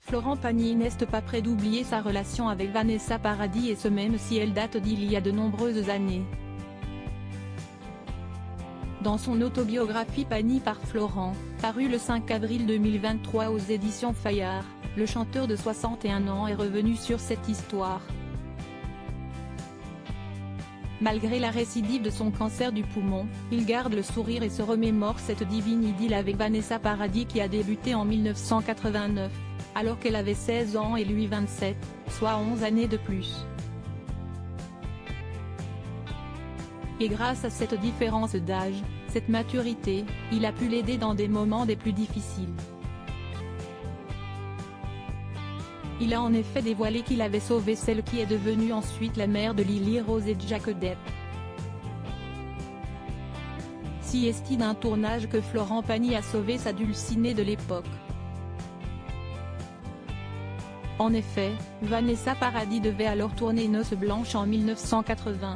Florent Pagny n'est pas près d'oublier sa relation avec Vanessa Paradis, et ce même si elle date d'il y a de nombreuses années. Dans son autobiographie Pagny par Florent, parue le 5 avril 2023 aux éditions Fayard, le chanteur de 61 ans est revenu sur cette histoire. Malgré la récidive de son cancer du poumon, il garde le sourire et se remémore cette divine idylle avec Vanessa Paradis qui a débuté en 1989, alors qu'elle avait 16 ans et lui 27, soit 11 années de plus. Et grâce à cette différence d'âge, cette maturité, il a pu l'aider dans des moments des plus difficiles. Il a en effet dévoilé qu'il avait sauvé celle qui est devenue ensuite la mère de Lily Rose et Jack Depp. Si est-il d'un tournage que Florent Pagny a sauvé sa dulcinée de l'époque. En effet, Vanessa Paradis devait alors tourner Noces blanches en 1980.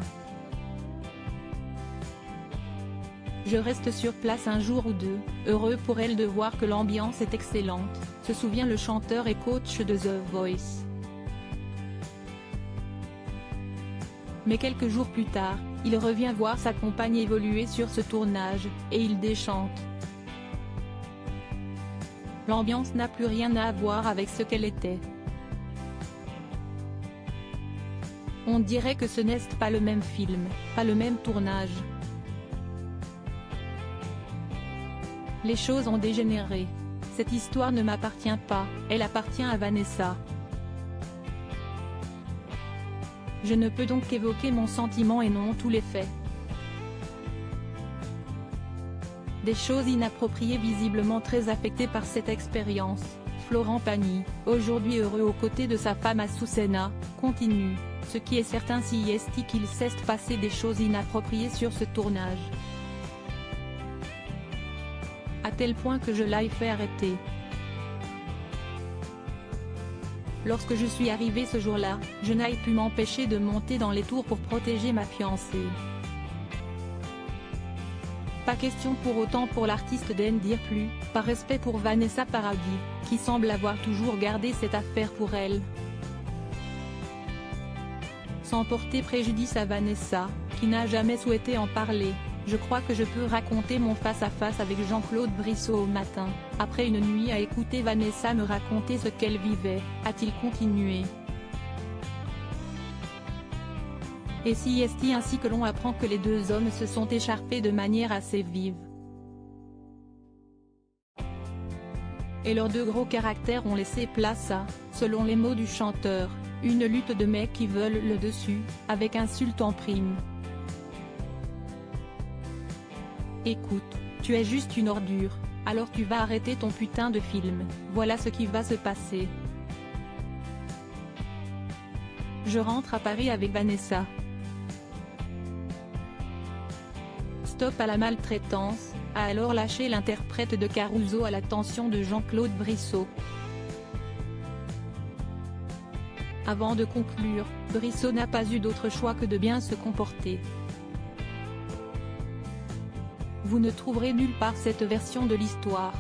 Je reste sur place un jour ou deux, heureux pour elle de voir que l'ambiance est excellente, se souvient le chanteur et coach de The Voice. Mais quelques jours plus tard, il revient voir sa compagne évoluer sur ce tournage, et il déchante. L'ambiance n'a plus rien à voir avec ce qu'elle était. On dirait que ce n'est pas le même film, pas le même tournage. Les choses ont dégénéré. Cette histoire ne m'appartient pas, elle appartient à Vanessa. Je ne peux donc qu'évoquer mon sentiment et non tous les faits. Des choses inappropriées, visiblement très affecté par cette expérience. Florent Pagny, aujourd'hui heureux aux côtés de sa femme Azucena, continue. Ce qui est certain si est qu'il s'est passé des choses inappropriées sur ce tournage. À tel point que je l'ai fait arrêter. Lorsque je suis arrivé ce jour-là, je n'ai pu m'empêcher de monter dans les tours pour protéger ma fiancée. Pas question pour autant pour l'artiste d'en dire plus, par respect pour Vanessa Paradis, qui semble avoir toujours gardé cette affaire pour elle. Sans porter préjudice à Vanessa, qui n'a jamais souhaité en parler. Je crois que je peux raconter mon face-à-face avec Jean-Claude Brissot au matin, après une nuit à écouter Vanessa me raconter ce qu'elle vivait, a-t-il continué. Et si est ainsi que l'on apprend que les deux hommes se sont écharpés de manière assez vive. Et leurs deux gros caractères ont laissé place à, selon les mots du chanteur, une lutte de mecs qui veulent le dessus, avec insultes en prime. Écoute, tu es juste une ordure, alors tu vas arrêter ton putain de film, voilà ce qui va se passer. Je rentre à Paris avec Vanessa. Stop à la maltraitance, a alors lâché l'interprète de Caruso à l'attention de Jean-Claude Brissot. Avant de conclure, Brissot n'a pas eu d'autre choix que de bien se comporter. Vous ne trouverez nulle part cette version de l'histoire.